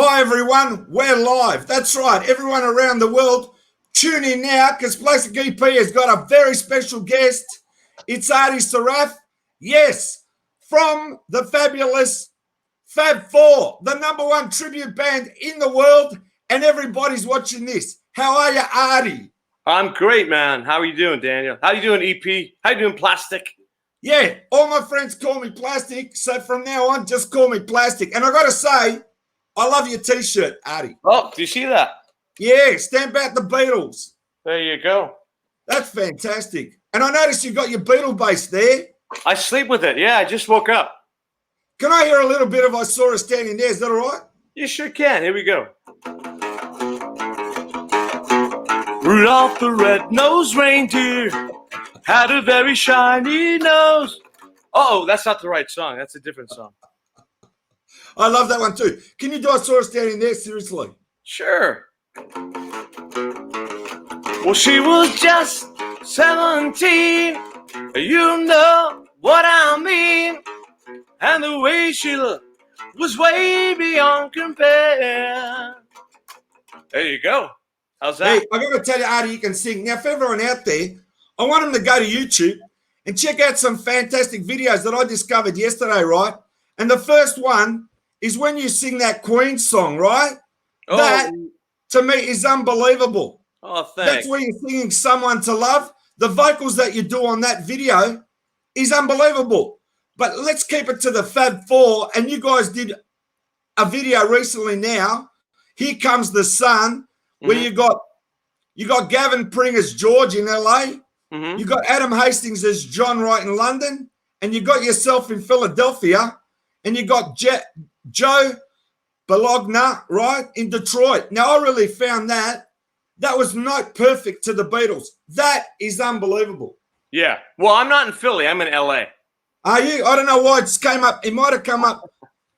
Hi everyone, we're live. That's right, everyone around the world, tune in now because Plastic EP has got a very special guest. It's Artie Sarraf. Yes, from the fabulous Fab Four, the #1 tribute band in the world, and everybody's watching this. How are you, Artie? I'm great, man. How are you doing, Daniel? How you doing, EP? How you doing, Plastic? Yeah, all my friends call me Plastic, so from now on, just call me Plastic. And I got to say, I love your T-shirt, Artie. Oh, do you see that? Yeah, stamp out the Beatles. There you go. That's fantastic. And I noticed you got your Beatle bass there. I sleep with it. Yeah, I just woke up. Can I hear a little bit of I Saw Her Standing There? Is that all right? You sure can. Here we go. Rudolph the red-nosed reindeer had a very shiny nose. Uh-oh, that's not the right song. That's a different song. I love that one too. Can you do I Saw Her Standing There? Seriously? Sure. Well, she was just 17. You know what I mean. And the way she looked was way beyond compare. There you go. How's that? Hey, I got to tell you, Artie, you can sing. Now, for everyone out there, I want them to go to YouTube and check out some fantastic videos that I discovered yesterday, right? And the first one is when you sing that Queen song, right? Oh. That, to me, is unbelievable. Oh, thanks. That's where you're singing Someone to Love. The vocals that you do on that video is unbelievable. But let's keep it to the Fab Four. And you guys did a video recently now, Here Comes the Sun, where you got Gavin Pring as George in LA. You got Adam Hastings as John right in London. And you got yourself in Philadelphia. And you got Joe Bologna, right, in Detroit. Now, I really found that was not perfect to the Beatles. That is unbelievable. Yeah. Well, I'm not in Philly. I'm in LA. Are you? I don't know why it came up. It might have come up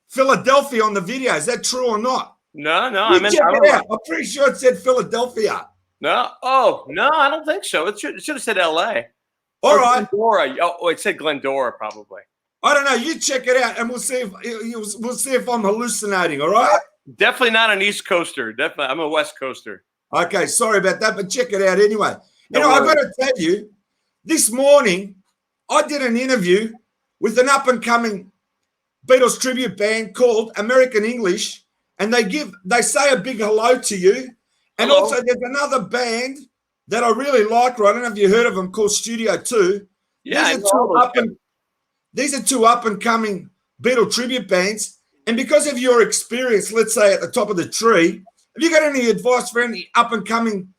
Philadelphia on the video. Is that true or not? No, I'm pretty sure it said Philadelphia. No. Oh, no, I don't think so. It should have said LA. All right. Glendora. Oh, it said Glendora probably. I don't know. You check it out, and we'll see if I'm hallucinating. All right. Definitely not an East Coaster. Definitely, I'm a West Coaster. Okay, sorry about that, but check it out anyway. I've got to tell you, this morning I did an interview with an up-and-coming Beatles tribute band called American English, and they say a big hello to you. And hello. Also, there's another band that I really like. Right? I don't know if you heard of them, called Studio 2. Yeah, these are two up-and-coming Beatle tribute bands. And because of your experience, let's say at the top of the tree, have you got any advice for any up-and-coming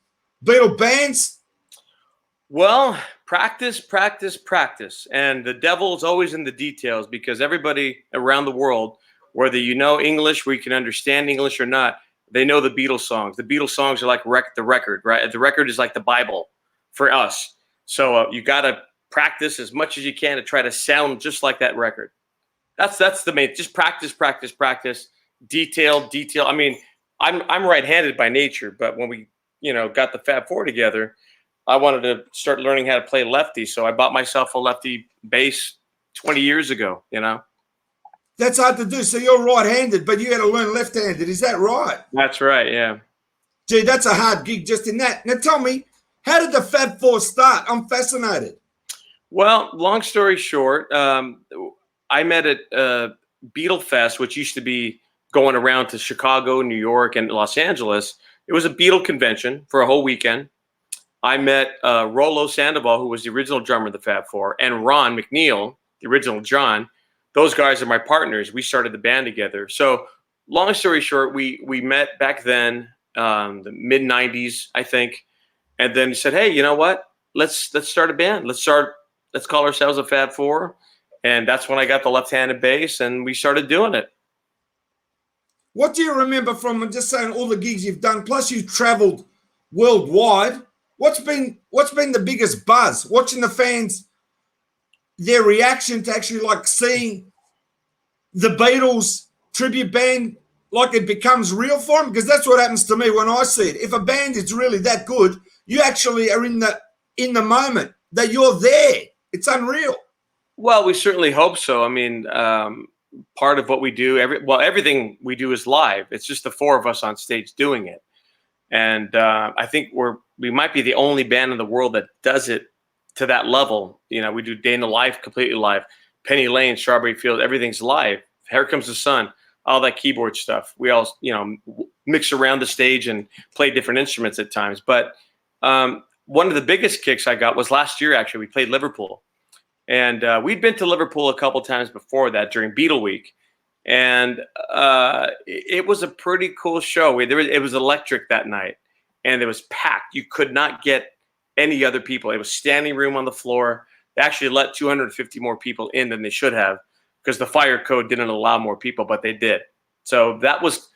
Beatle bands? Well, practice, practice, practice. And the devil is always in the details because everybody around the world, whether you know English, where you can understand English or not, they know the Beatles songs. The Beatles songs are like the record, right? The record is like the Bible for us. So you got to practice as much as you can to try to sound just like that record. That's the main. Just practice, practice, practice. Detail. I mean, I'm right-handed by nature, but when we got the Fab Four together, I wanted to start learning how to play lefty. So I bought myself a lefty bass 20 years ago. That's hard to do. So you're right-handed, but you had to learn left-handed. Is that right? That's right. Yeah. Gee, that's a hard gig just in that. Now tell me, how did the Fab Four start? I'm fascinated. Well, long story short, I met at Beatle Fest, which used to be going around to Chicago, New York, and Los Angeles. It was a Beatle convention for a whole weekend. I met Rollo Sandoval, who was the original drummer of the Fab Four, and Ron McNeil, the original John. Those guys are my partners. We started the band together. So long story short, we met back then, the mid-'90s, I think. And then he said, hey, you know what? Let's start a band. Let's call ourselves a Fab Four. And that's when I got the left-handed bass, and we started doing it. What do you remember from, I'm just saying, all the gigs you've done, plus you've traveled worldwide? What's been the biggest buzz? Watching the fans, their reaction to actually like seeing the Beatles tribute band, like it becomes real for them? Because that's what happens to me when I see it. If a band is really that good, you actually are in the moment that you're there. It's unreal. Well, we certainly hope so. I mean, part of what we do. Everything we do is live. It's just the four of us on stage doing it. And I think we might be the only band in the world that does it to that level. You know, we do Day in the Life completely live, Penny Lane, Strawberry Field, everything's live. Here Comes the Sun, all that keyboard stuff. We all, you know, mix around the stage and play different instruments at times. But one of the biggest kicks I got was last year. Actually, we played Liverpool, and we'd been to Liverpool a couple times before that during Beatle Week. And it was a pretty cool show. It was electric that night, and it was packed. You could not get any other people. It was standing room on the floor. They actually let 250 more people in than they should have because the fire code didn't allow more people, but they did. So that was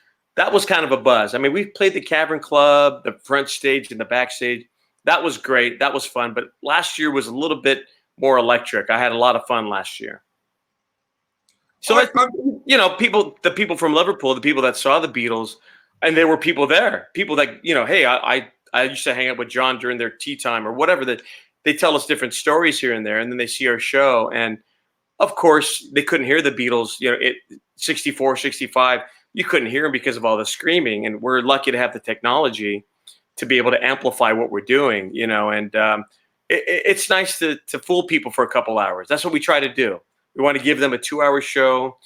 kind of a buzz. I mean, we played the Cavern Club, the front stage and the backstage. That was great. That was fun. But last year was a little bit more electric. I had a lot of fun last year. So, you know, the people from Liverpool, the people that saw the Beatles, and there were people there, people that, you know, hey, I used to hang out with John during their tea time or whatever, that they tell us different stories here and there, and then they see our show. And of course, they couldn't hear the Beatles, you know, 64, 65, you couldn't hear them because of all the screaming. And we're lucky to have the technology to be able to amplify what we're doing, you know, and it's nice to fool people for a couple hours. That's what we try to do. We want to give them a 2-hour show,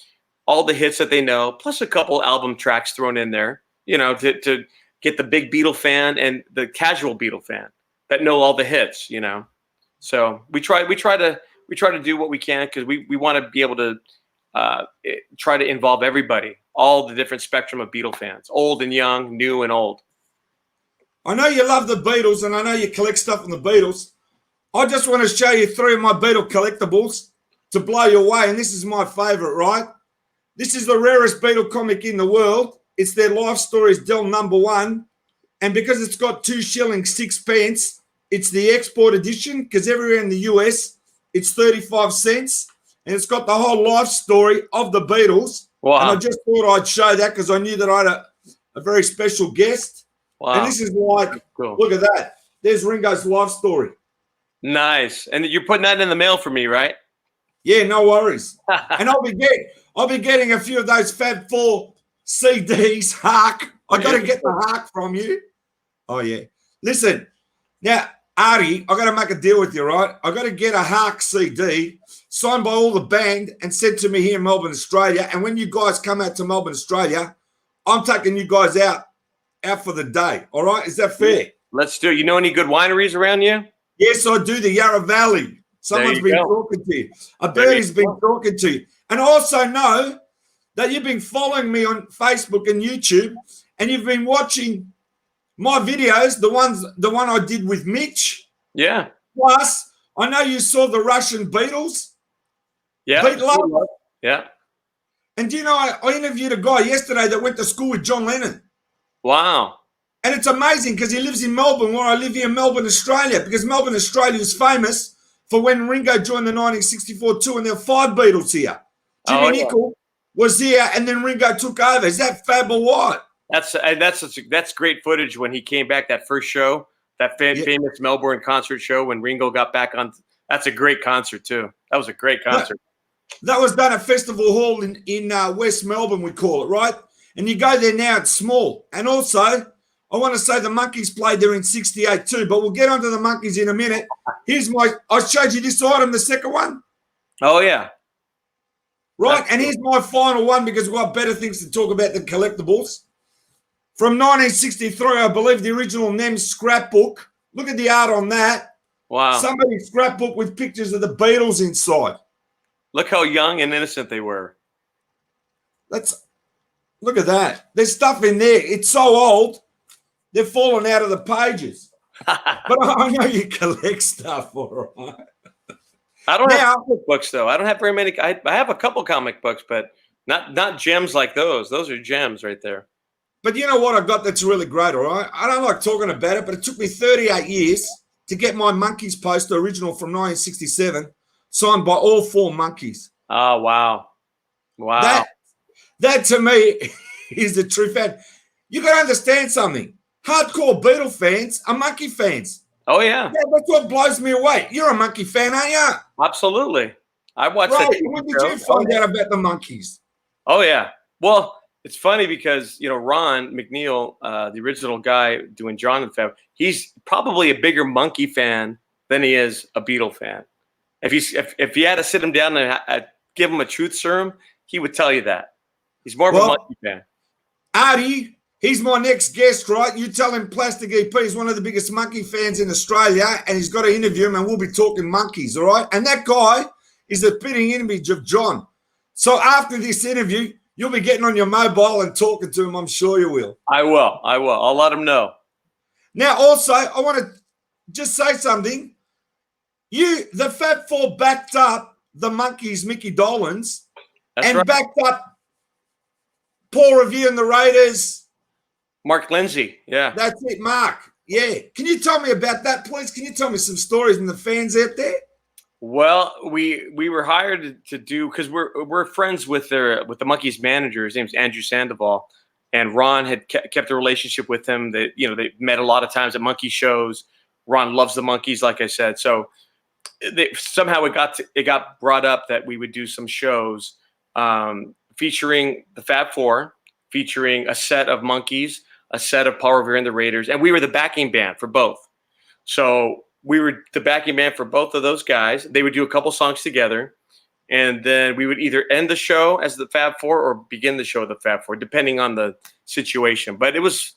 all the hits that they know, plus a couple album tracks thrown in there, you know, to get the big Beatle fan and the casual Beatle fan that know all the hits, you know. So we try to do what we can because we want to be able to try to involve everybody, all the different spectrum of Beatle fans, old and young, new and old. I know you love the Beatles, and I know you collect stuff from the Beatles. I just want to show you 3 of my Beatle collectibles to blow you away, and this is my favorite, right? This is the rarest Beatle comic in the world. It's their life stories, Dell #1, and because it's got 2 shillings 6 pence, it's the export edition, because everywhere in the US, it's 35 cents, and it's got the whole life story of the Beatles. Wow. And I just thought I'd show that because I knew that I had a very special guest. Wow. And this is like, cool. Look at that. There's Ringo's life story. Nice. And you're putting that in the mail for me, right? Yeah, no worries. And I'll be getting a few of those Fab Four CDs. Hark. I got to get the hark from you. Oh, yeah. Listen, now, Artie, I got to make a deal with you, right? I got to get a hark CD signed by all the band and sent to me here in Melbourne, Australia. And when you guys come out to Melbourne, Australia, I'm taking you guys out for the day. All right? Is that fair? Let's do it. You know any good wineries around you? Yes, I do. The Yarra Valley. Someone's been talking to you. A birdie's been talking to you. And I also know that you've been following me on Facebook and YouTube, and you've been watching my videos, the one I did with Mitch. Yeah. Plus, I know you saw the Russian Beatles. Yeah. Beatles. Yeah. And do you know, I interviewed a guy yesterday that went to school with John Lennon. Wow. And it's amazing because he lives in Melbourne, where I live here in Melbourne, Australia, because Melbourne, Australia is famous for when Ringo joined the 1964 tour, and there were 5 Beatles here. Jimmy Nicol was here, and then Ringo took over. Is that fab or what? That's great footage when he came back, that first show, that famous Melbourne concert show when Ringo got back on. That's a great concert too. That was a great concert. That was done at Festival Hall in West Melbourne, we call it, right? And you go there now, it's small. And also, I want to say the Monkees played there in 68 too, but we'll get onto the Monkees in a minute. I showed you this item, the second one. Oh, yeah. Right, and here's my final one because we've got better things to talk about than collectibles. From 1963, I believe the original NEM scrapbook. Look at the art on that. Wow. Somebody's scrapbook with pictures of the Beatles inside. Look how young and innocent they were. Look at that. There's stuff in there. It's so old, they're falling out of the pages. But I know you collect stuff, all right. I don't have comic books, though. I don't have very many. I have a couple comic books, but not gems like those. Those are gems right there. But you know what I got that's really great, all right? I don't like talking about it, but it took me 38 years to get my Monkees poster original from 1967 signed by all 4 Monkees. Oh, wow. Wow. That to me is the true fan. You got to understand something. Hardcore Beatle fans are Monkey fans. Oh, yeah. That's what blows me away. You're a Monkey fan, aren't you? Absolutely. I watched that Right. TV When did show. you find out about the Monkees? Oh yeah. Well, it's funny because Ron McNeil, the original guy doing John and Fab, he's probably a bigger Monkee fan than he is a Beatle fan. If you had to sit him down and give him a truth serum, he would tell you that. He's more of a Monkee fan. Artie, he's my next guest, right? You tell him Plastic EP is one of the biggest Monkee fans in Australia, and he's got to interview him, and we'll be talking Monkees, all right? And that guy is a fitting image of John. So after this interview, you'll be getting on your mobile and talking to him. I'm sure you will. I will. I'll let him know. Now, also, I want to just say something. The Fab Four backed up the Monkees, Mickey Dolenz, and backed up Paul Revere and the Raiders. Mark Lindsay, yeah. That's it, Mark. Yeah. Can you tell me about that, please? Can you tell me some stories from the fans out there? Well, we were hired to do, because we're friends with the Monkees manager. His name's Andrew Sandoval, and Ron had kept a relationship with him. That they met a lot of times at Monkee shows. Ron loves the Monkees, like I said. So somehow it got brought up that we would do some shows featuring the Fab Four, featuring a set of Monkees, a set of Paul Revere and the Raiders, and we were the backing band for both. So we were the backing band for both of those guys. They would do a couple songs together, and then we would either end the show as the Fab Four or begin the show as the Fab Four, depending on the situation. But it was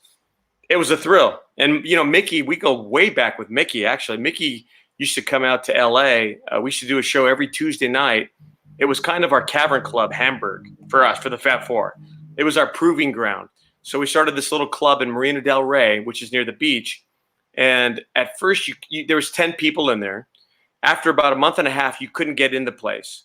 a thrill. And Mickey, we go way back with Mickey. Actually, Mickey used to come out to L.A. We used to do a show every Tuesday night. It was kind of our cavern club, Hamburg, for us, for the Fab Four. It was our proving ground. So we started this little club in Marina del Rey, which is near the beach. And at first, there was 10 people in there. After about a month and a half, you couldn't get in the place.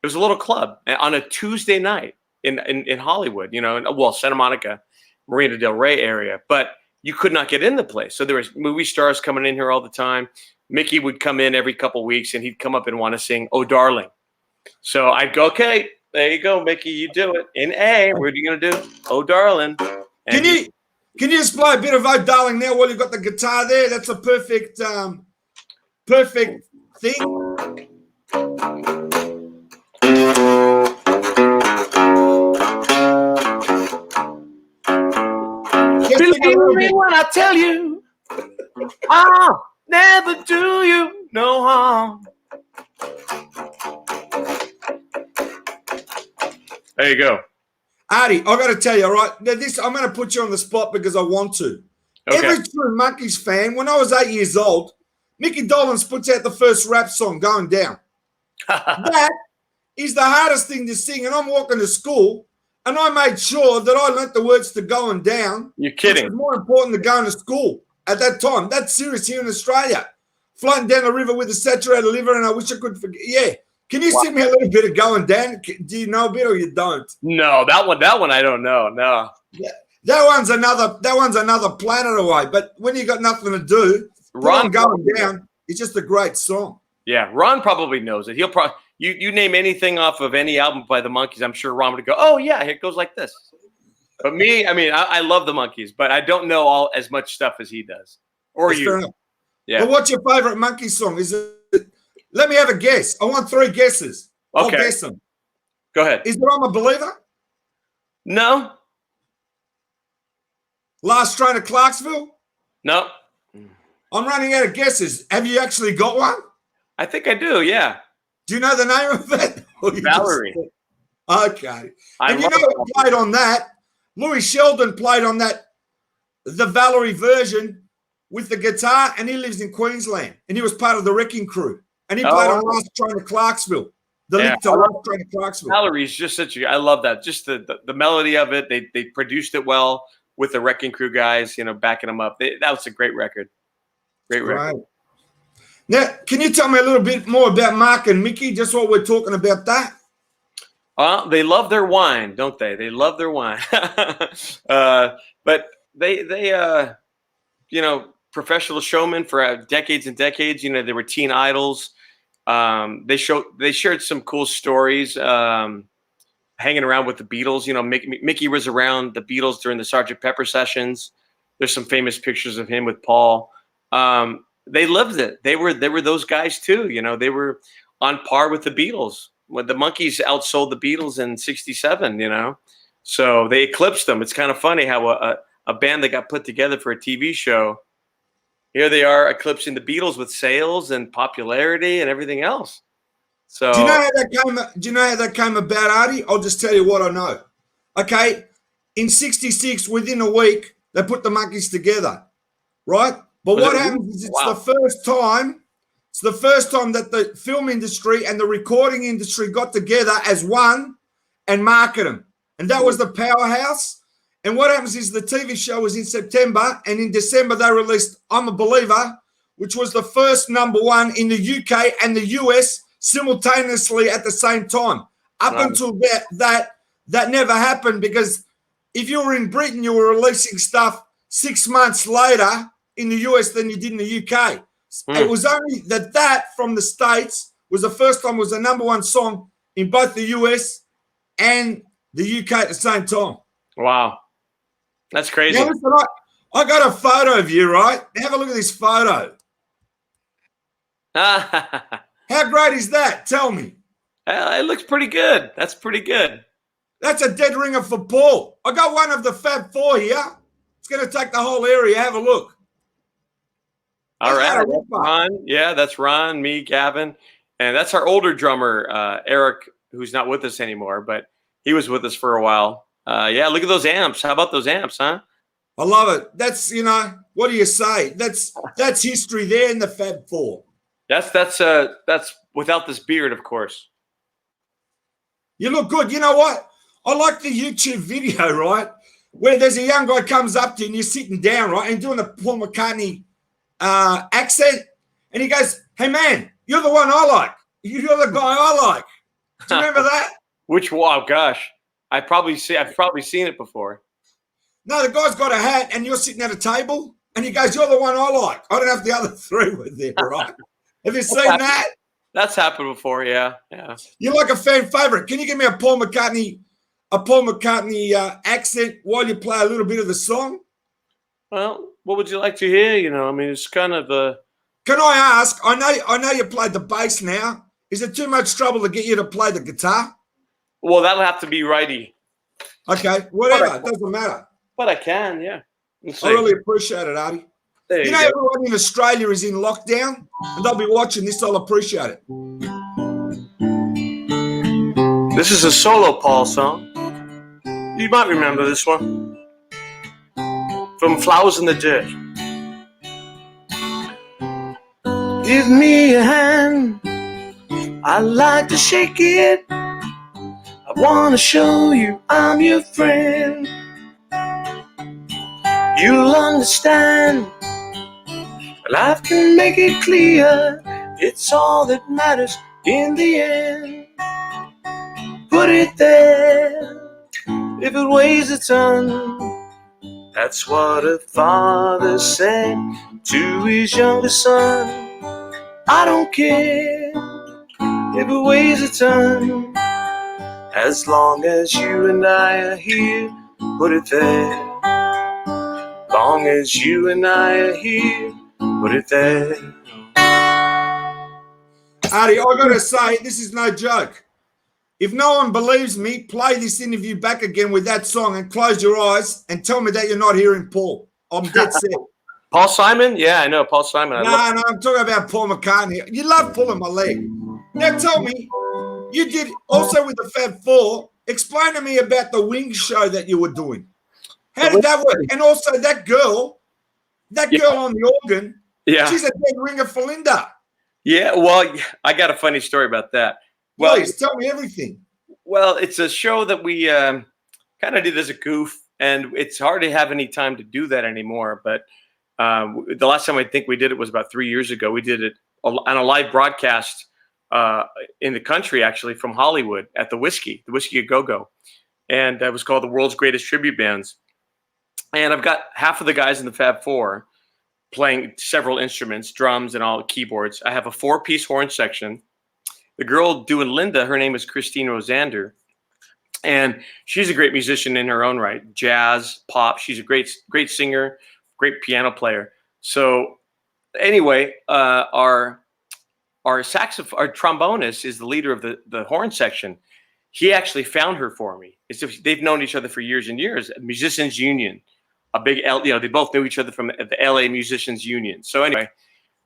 It was a little club on a Tuesday night in Hollywood, Santa Monica, Marina del Rey area. But you could not get in the place. So there was movie stars coming in here all the time. Mickey would come in every couple of weeks, and he'd come up and want to sing "Oh Darling." So I'd go, okay, there you go, Mickey, you do it. In A, what are you going to do? "Oh Darling." And Can you just play a bit of "Oh Darling" now while you've got the guitar there? That's a perfect thing. Believe me when I tell you, I'll never do you no harm. There you go. Artie, I got to tell you, all right, now I'm going to put you on the spot because I want to. Okay. Every true Monkees fan, when I was 8 years old, Mickey Dolenz puts out the first rap song, "Going Down." That is the hardest thing to sing, and I'm walking to school, and I made sure that I learnt the words to "Going Down." You're kidding. Which was more important than going to school at that time. That's serious here in Australia. Floating down the river with a saturated liver, and I wish I could forget. Yeah. Can you sing me a little bit of "Going Down"? Do you know a bit or you don't? No, that one I don't know. No. Yeah. That one's another planet away. But when you got nothing to do, Ron "Going Down" is just a great song. Yeah, Ron probably knows it. He'll probably you name anything off of any album by the Monkees, I'm sure Ron would go, "Oh yeah, it goes like this." But me, I love the Monkees, but I don't know as much stuff as he does. Or That's you. Yeah. But what's your favorite Monkees song? Is it? Let me have a guess. I want 3 guesses. Okay. I'll guess them. Go ahead. Is it "I'm a Believer"? No. "Last Train to Clarksville"? No. I'm running out of guesses. Have you actually got one? I think I do, yeah. Do you know the name of it? Valerie. Okay. And you know who played on that? Louis Sheldon played on that, the Valerie version with the guitar, and he lives in Queensland. And he was part of the Wrecking Crew. And he played on "Last Train to Clarksville." The link to "Last Train to Clarksville." Valerie's just I love that. Just the melody of it. They produced it well with the Wrecking Crew guys, backing them up. That was a great record. Great record. Now, can you tell me a little bit more about Mark and Mickey, just what we're talking about that? They love their wine, don't they? They love their wine. But they professional showmen for decades and decades. They were teen idols. They shared some cool stories hanging around with the Beatles. Mickey was around the Beatles during the Sgt. Pepper sessions. There's some famous pictures of him with Paul. They lived it. They were those guys too. They were on par with the Beatles. When the Monkees outsold the Beatles in '67, you know, so they eclipsed them. It's kind of funny how a band that got put together for a TV show, here they are eclipsing the Beatles with sales and popularity and everything else. So Do you know how that came? Do you know how that came about, Artie? I'll just tell you what I know. Okay, in '66, within a week, they put the Monkees together, right? But what happens is it's the first time. It's the first time that the film industry and the recording industry got together as one and market them, and that was the powerhouse. And what happens is the TV show was in September, and in December they released "I'm a Believer," which was the first #1 in the UK and the US simultaneously at the same time. Up until that never happened, because if you were in Britain, you were releasing stuff 6 months later in the US than you did in the UK. It was only that from the States was the first time it was a #1 song in both the US and the UK at the same time. Wow. That's crazy. Now, listen, I got a photo of you, right? Have a look at this photo. How great is that? Tell me. It looks pretty good. That's pretty good. That's a dead ringer for Paul. I got one of the Fab Four here. It's going to take the whole area. Have a look. All right. Ron. Yeah, that's Ron, me, Gavin. And that's our older drummer, Eric, who's not with us anymore, but he was with us for a while. Yeah, look at those amps. How about those amps, huh? I love it. That's, what do you say? That's history there in the Fab Four. That's without this beard, of course. You look good. You know what? I like the YouTube video, right? Where there's a young guy comes up to you and you're sitting down, right? And doing the Paul McCartney accent. And he goes, "Hey, man, you're the one I like. You're the guy I like." Do you remember that? Which one? Oh, gosh. I've probably seen it before. No, the guy's got a hat and you're sitting at a table and he goes, "You're the one I like." I don't know if the other three were there, right? Have you seen that? That's happened before, yeah. You're like a fan favorite. Can you give me a Paul McCartney accent while you play a little bit of the song? Well, what would you like to hear? It's kind of a. Can I ask? I know you played the bass now. Is it too much trouble to get you to play the guitar? Well, that'll have to be righty. Okay, whatever. It doesn't matter. But I can, yeah. I really appreciate it, Artie. You know, everyone in Australia is in lockdown, and they'll be watching this. I'll appreciate it. This is a solo Paul song. You might remember this one. From Flowers in the Dirt. Give me a hand. I like to shake it. I want to show you I'm your friend. You'll understand. Life can make it clear. It's all that matters in the end. Put it there. If it weighs a ton. That's what a father said to his younger son. I don't care if it weighs a ton. As long as you and I are here, put it there. Long as you and I are here, put it there. Artie, I gotta say, this is no joke. If no one believes me, play this interview back again with that song and close your eyes and tell me that you're not hearing Paul. I'm dead set. Paul Simon? Yeah, I know Paul Simon. No, I'm talking about Paul McCartney. You love pulling my leg. Now tell me, you did also with the Fab Four. Explain to me about the Wings show that you were doing. How did that work? And also that girl on the organ, she's a dead ringer for Linda. Yeah, well, I got a funny story about that. Well, please tell me everything. Well, it's a show that we kind of did as a goof, and it's hard to have any time to do that anymore. But the last time I think we did it was about 3 years ago. We did it on a live broadcast in the country, actually, from Hollywood at the Whiskey A Go-Go. And it was called The World's Greatest Tribute Bands. And I've got half of the guys in the Fab Four playing several instruments, drums and all keyboards. I have a 4-piece horn section. The girl doing Linda, her name is Christine Rosander. And she's a great musician in her own right. Jazz, pop. She's a great singer, great piano player. So anyway, our our trombonist is the leader of the horn section. He actually found her for me. They've known each other for years and years. Musicians Union, a big they both knew each other from the LA Musicians Union. So anyway,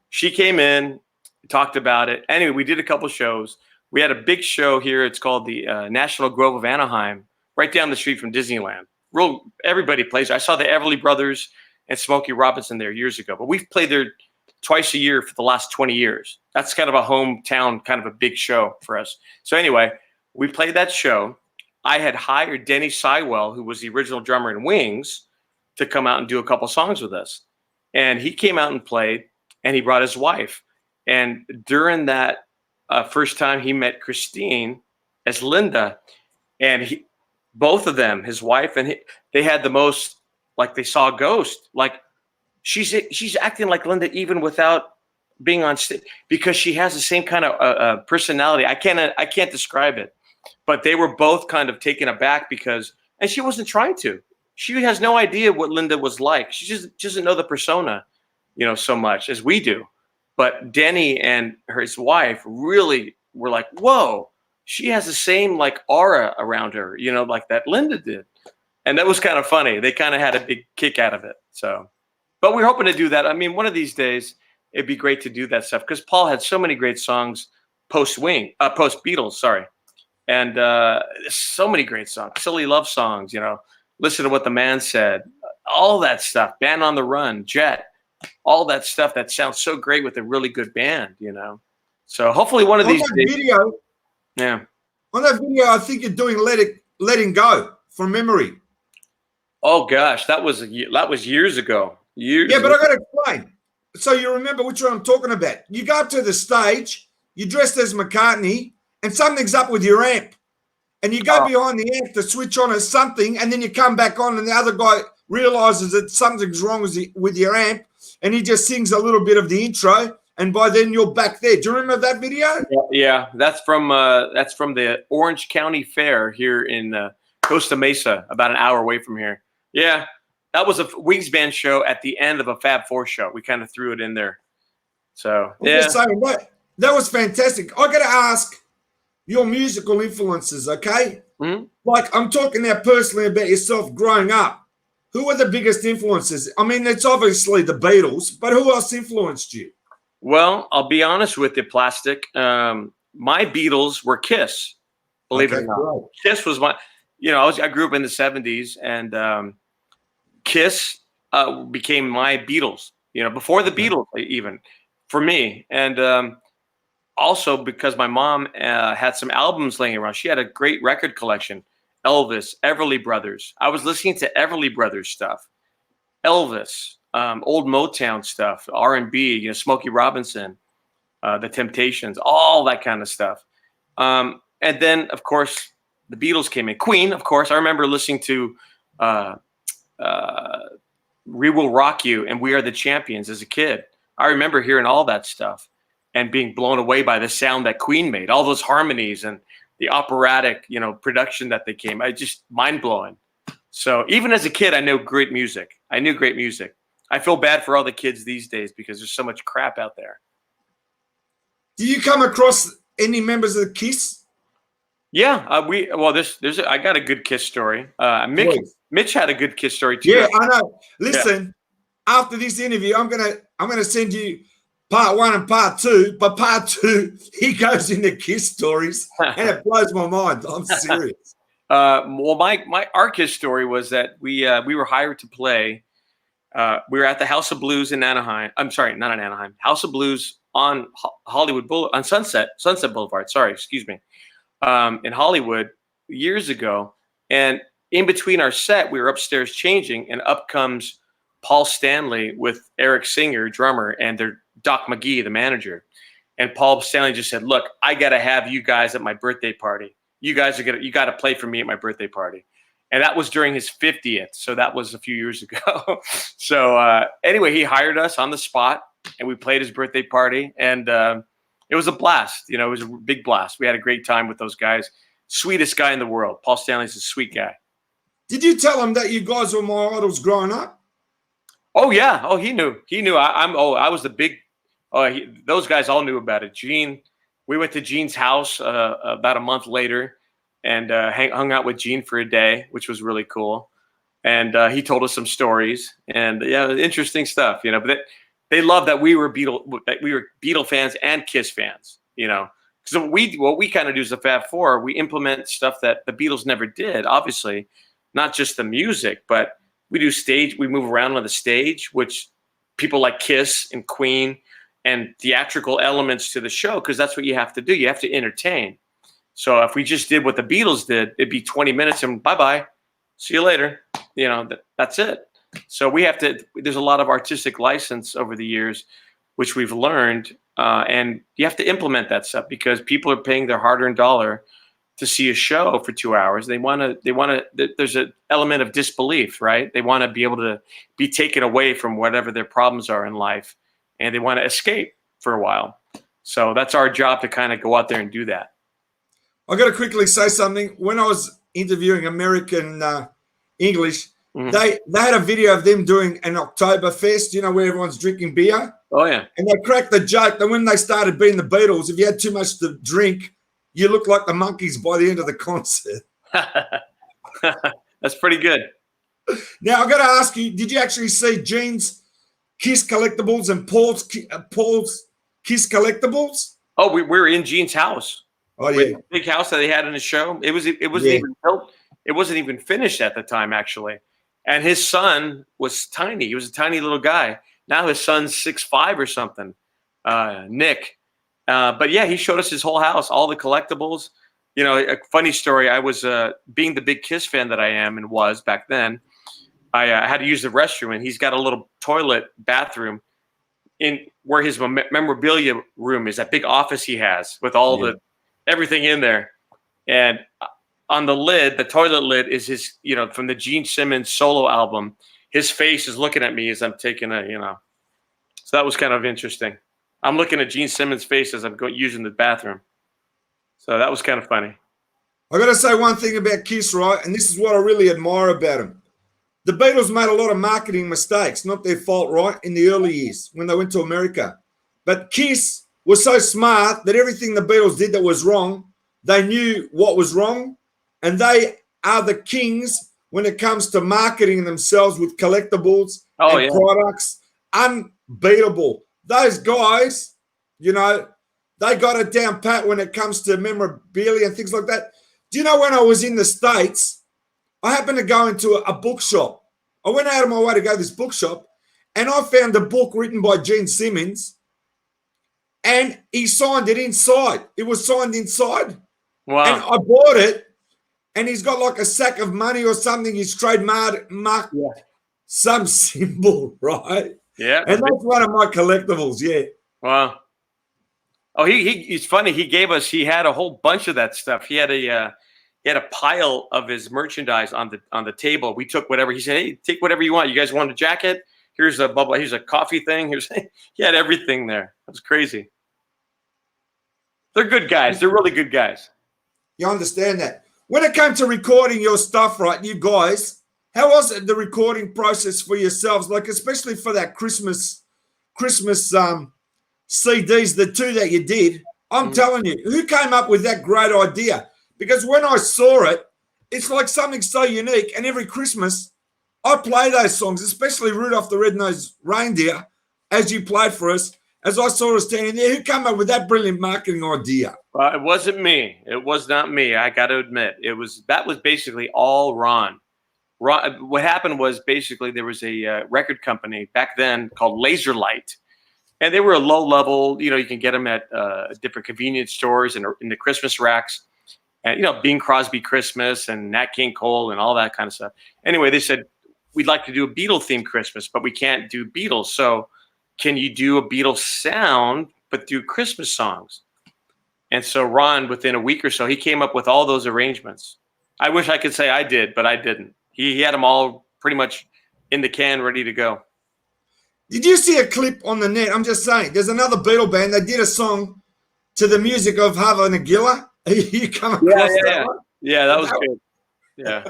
she came in, talked about it. Anyway, we did a couple shows. We had a big show here. It's called the National Grove of Anaheim, right down the street from Disneyland. Everybody plays. I saw the Everly Brothers and Smokey Robinson there years ago, but we've played there twice a year for the last 20 years. That's kind of a hometown, kind of a big show for us. So anyway, we played that show. I had hired Denny Sywell, who was the original drummer in Wings, to come out and do a couple songs with us. And he came out and played, and he brought his wife. And during that first time, he met Christine as Linda. And both of them, his wife and they had the most, like they saw a ghost. Like she's acting like Linda even without being on stage, because she has the same kind of personality. I can't describe it. But they were both kind of taken aback and she wasn't trying to. She has no idea what Linda was like. She just doesn't know the persona, so much as we do. But Denny and his wife really were like, whoa, she has the same like aura around her, like that Linda did. And that was kind of funny. They kind of had a big kick out of it. So, but we're hoping to do that. I mean, one of these days, it'd be great to do that stuff, because Paul had so many great songs post Beatles, sorry. And so many great songs, silly love songs, Listen to What the Man Said, all that stuff, Band on the Run, Jet, all that stuff that sounds so great with a really good band, So hopefully one of these days. Video, yeah. On that video, I think you're doing Letting Go from memory. Oh gosh, that was years ago. Yeah, but I got to explain. So you remember which one I'm talking about. You go up to the stage, you're dressed as McCartney, and something's up with your amp. And you go behind the amp to switch on as something, and then you come back on, and the other guy realizes that something's wrong with your amp, and he just sings a little bit of the intro, and by then you're back there. Do you remember that video? Yeah, that's from the Orange County Fair here in Costa Mesa, about an hour away from here. Yeah, that was a Wings Band show at the end of a Fab Four show. We kind of threw it in there. So yeah, just saying, that was fantastic. I got to ask your musical influences, okay? Mm-hmm. Like, I'm talking now personally about yourself growing up. Who were the biggest influences? I mean, it's obviously the Beatles, but who else influenced you? Well, I'll be honest with you, Plastic. My Beatles were Kiss, believe it or not. Right. Kiss was my, I grew up in the 70s, and Kiss became my Beatles, before the Beatles even, for me. And also because my mom had some albums laying around. She had a great record collection. Elvis, Everly Brothers. I was listening to Everly Brothers stuff. Elvis, old Motown stuff, R&B, Smokey Robinson, The Temptations, all that kind of stuff. And then, of course, the Beatles came in. Queen, of course. I remember listening to We Will Rock You and We Are the Champions as a kid. I remember hearing all that stuff and being blown away by the sound that Queen made, all those harmonies and the operatic, production that they came. I just mind-blowing. So even as a kid, I knew great music. I feel bad for all the kids these days because there's so much crap out there. Do you come across any members of Kiss? Yeah, I got a good Kiss story. Mitch had a good Kiss story too. Yeah, I know. Listen, after this interview, I'm gonna send you part 1 and part 2. But part 2, he goes into Kiss stories, and it blows my mind. I'm serious. Our Kiss story was that we were hired to play. We were at the House of Blues in Anaheim. I'm sorry, not in Anaheim. House of Blues on Hollywood Boulevard, on Sunset Boulevard. Sorry, excuse me. In Hollywood years ago, and in between our set, we were upstairs changing, and up comes Paul Stanley with Eric Singer, drummer, and their Doc McGee, the manager. And Paul Stanley just said, "Look, I got to have you guys at my birthday party. You got to play for me at my birthday party." And that was during his 50th. So that was a few years ago. So anyway, he hired us on the spot, and we played his birthday party. And it was a blast. It was a big blast. We had a great time with those guys. Sweetest guy in the world. Paul Stanley's a sweet guy. Did you tell him that you guys were my idols growing up? Oh, yeah. Oh, he knew. I was the big Oh, those guys all knew about it. Gene, we went to Gene's house about a month later, and hung out with Gene for a day, which was really cool. And he told us some stories, and yeah, interesting stuff, you know. But they loved that we were Beatle fans and Kiss fans, you know. So what we kind of do as the Fab Four, we implement stuff that the Beatles never did. Obviously, not just the music, but we do stage. We move around on the stage, which people like Kiss and Queen, and theatrical elements to the show, because that's what you have to do. You have to entertain. So if we just did what the Beatles did, it'd be 20 minutes and bye-bye. See you later. You know, that's it. So we have to, there's a lot of artistic license over the years, which we've learned. And you have to implement that stuff because people are paying their hard-earned dollar to see a show for 2 hours. They want to, there's an element of disbelief, right? They want to be able to be taken away from whatever their problems are in life, and they want to escape for a while. So that's our job, to kind of go out there and do that. I got to quickly say something. When I was interviewing American English, they had a video of them doing an Oktoberfest, you know, where everyone's drinking beer. Oh, yeah. And they cracked the joke that when they started being the Beatles, if you had too much to drink, you looked like the Monkees by the end of the concert. That's pretty good. Now, I got to ask you, did you actually see Gene's Kiss collectibles and Paul's Kiss collectibles? Oh, we were in Gene's house. Oh, yeah. Big house that they had in the show. It wasn't even built. It wasn't even finished at the time, actually. And his son was tiny. He was a tiny little guy. Now his son's 6'5" or something, Nick. But yeah, he showed us his whole house, all the collectibles. You know, a funny story. I was being the big Kiss fan that I am and was back then. I had to use the restroom, and he's got a little toilet bathroom in where his memorabilia room is. That big office he has with all the everything in there. And on the lid, the toilet lid is his, you know, from the Gene Simmons solo album. His face is looking at me as I'm taking a, you know. So that was kind of interesting. I'm looking at Gene Simmons' face as I'm using the bathroom. So that was kind of funny. I got to say one thing about Kiss, right? And this is what I really admire about them. The Beatles made a lot of marketing mistakes, not their fault, right, in the early years when they went to America. But Kiss was so smart that everything the Beatles did that was wrong, they knew what was wrong, and they are the kings when it comes to marketing themselves with collectibles and products. Unbeatable. Those guys, you know, they got it down pat when it comes to memorabilia and things like that. Do you know when I was in the States, I happened to go into a bookshop. I went out of my way to go to this bookshop, and I found a book written by Gene Simmons, and he signed it inside. It was signed inside. Wow. And I bought it, and he's got like a sack of money or something. He's trademarked some symbol, right? Yeah. And that's one of my collectibles, yeah. Wow. Oh, it's funny. He had a whole bunch of that stuff. He had a pile of his merchandise on the table. We took whatever. He said, "Hey, take whatever you want. You guys want a jacket? Here's a bubble. Here's a coffee thing. He had everything there. It was crazy. They're good guys. They're really good guys. You understand that? When it came to recording your stuff, right, you guys, how was it, the recording process for yourselves? Like, especially for that Christmas CDs, the two that you did. I'm telling you, who came up with that great idea? Because when I saw it, it's like something so unique. And every Christmas, I play those songs, especially Rudolph the Red-Nosed Reindeer, as you played for us. As I saw us standing there, who came up with that brilliant marketing idea? It wasn't me. It was not me. I got to admit, that was basically all Ron. What happened was basically there was a record company back then called Laserlight, and they were a low level. You know, you can get them at different convenience stores and in the Christmas racks. And, you know, Bing Crosby Christmas and Nat King Cole and all that kind of stuff. Anyway, they said, we'd like to do a Beatle-themed Christmas, but we can't do Beatles. So can you do a Beatles sound, but do Christmas songs? And so Ron, within a week or so, he came up with all those arrangements. I wish I could say I did, but I didn't. He had them all pretty much in the can, ready to go. Did you see a clip on the net? I'm just saying, there's another Beatle band. They did a song to the music of Hava Nagila. You come across that one? Yeah, that was good. Yeah.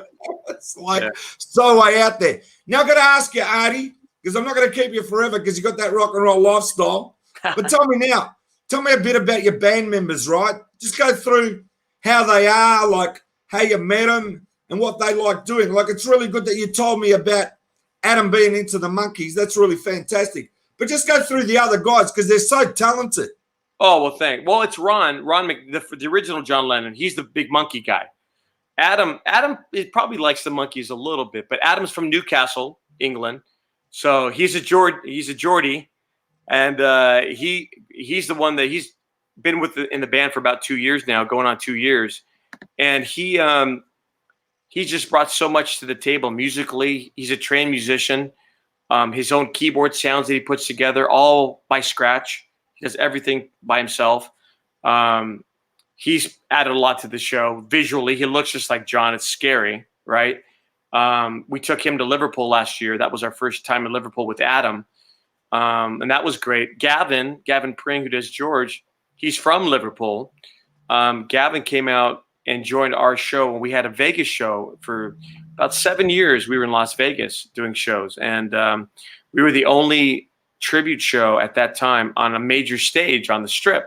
It's like so way out there. Now, I've got to ask you, Artie, because I'm not going to keep you forever because you got that rock and roll lifestyle. But tell me a bit about your band members, right? Just go through how they are, like how you met them and what they like doing. Like, it's really good that you told me about Adam being into the Monkees. That's really fantastic. But just go through the other guys because they're so talented. Oh, well, thanks. Well, it's Ron, the original John Lennon. He's the big monkey guy. Adam, it probably likes the Monkees a little bit, but Adam's from Newcastle, England, so he's a Geordie, and he's the one that he's been in the band for about 2 years now, going on 2 years, and he just brought so much to the table musically. He's a trained musician. His own keyboard sounds that he puts together all by scratch. He does everything by himself. He's added a lot to the show. Visually, he looks just like John. It's scary, right? We took him to Liverpool last year. That was our first time in Liverpool with Adam. And that was great. Gavin Pring, who does George, he's from Liverpool. Gavin came out and joined our show when we had a Vegas show for about 7 years. We were in Las Vegas doing shows. And we were the only tribute show at that time on a major stage on the Strip.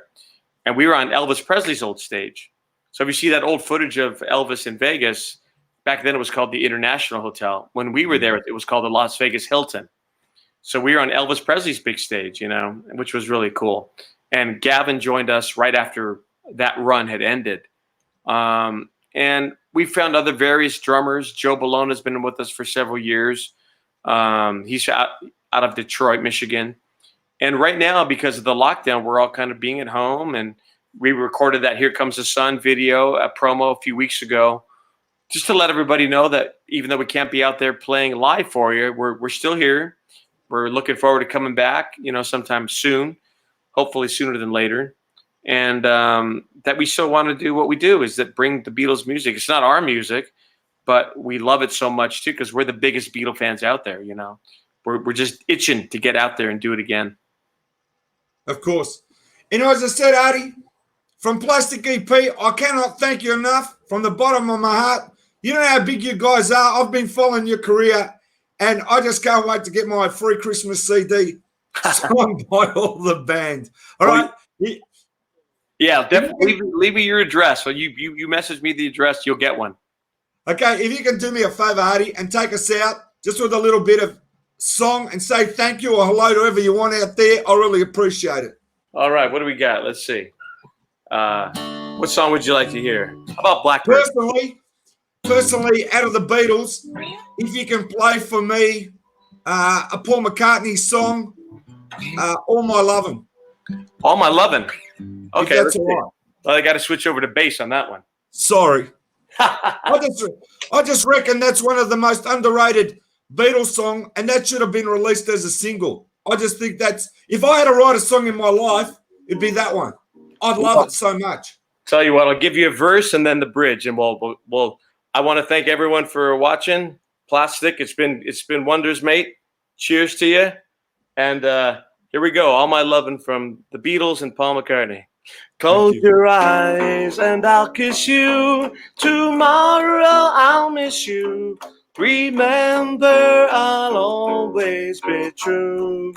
And we were on Elvis Presley's old stage. So if you see that old footage of Elvis in Vegas, back then it was called the International Hotel. When we were there, it was called the Las Vegas Hilton. So we were on Elvis Presley's big stage, which was really cool. And Gavin joined us right after that run had ended. And we found other various drummers. Joe Bologna has been with us for several years. He's out of Detroit, Michigan. And right now, because of the lockdown, we're all kind of being at home, and we recorded that Here Comes the Sun video, a promo a few weeks ago, just to let everybody know that even though we can't be out there playing live for you, we're still here. We're looking forward to coming back, sometime soon, hopefully sooner than later. And that we still want to do what we do, is that bring the Beatles music. It's not our music, but we love it so much too, because we're the biggest Beatle fans out there. We're just itching to get out there and do it again. Of course. As I said, Artie, from Plastic EP, I cannot thank you enough from the bottom of my heart. You know how big you guys are. I've been following your career, and I just can't wait to get my free Christmas CD signed by all the band. All right? Yeah, definitely. Leave me your address. So you message me the address, you'll get one. Okay, if you can do me a favor, Artie, and take us out just with a little bit of song and say thank you or hello to whoever you want out there, I really appreciate it. All right, what do we got? Let's see. What song would you like to hear? How about Blackbird? Personally, out of the Beatles, if you can play for me a Paul McCartney song, All My Lovin'. All My Lovin'. Okay, that's all right. Well, I got to switch over to bass on that one. Sorry. I just reckon that's one of the most underrated Beatles song, and that should have been released as a single. I just think if I had to write a song in my life, it'd be that one. I'd love it so much. Tell you what, I'll give you a verse and then the bridge, and we'll I want to thank everyone for watching. Plastic, it's been wonders, mate. Cheers to you. And here we go. All My Lovin' from the Beatles and Paul McCartney. Close your eyes and I'll kiss you. Tomorrow I'll miss you. Remember, I'll always be true.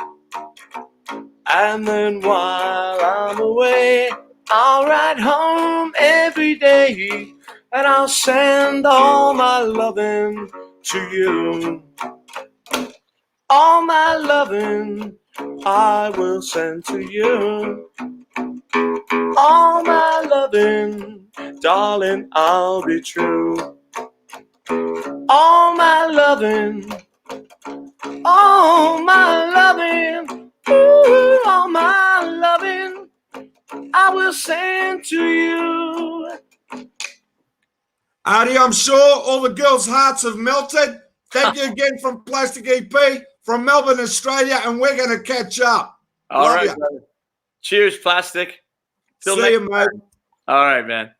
And then while I'm away, I'll ride home every day, and I'll send all my loving to you. All my loving I will send to you. All my loving, darling, I'll be true. All my loving, ooh, all my loving, I will send to you. Artie, I'm sure all the girls' hearts have melted. Thank you again from Plastic EP from Melbourne, Australia, and we're going to catch up. All right, brother. Cheers, Plastic. See you, mate. All right, man.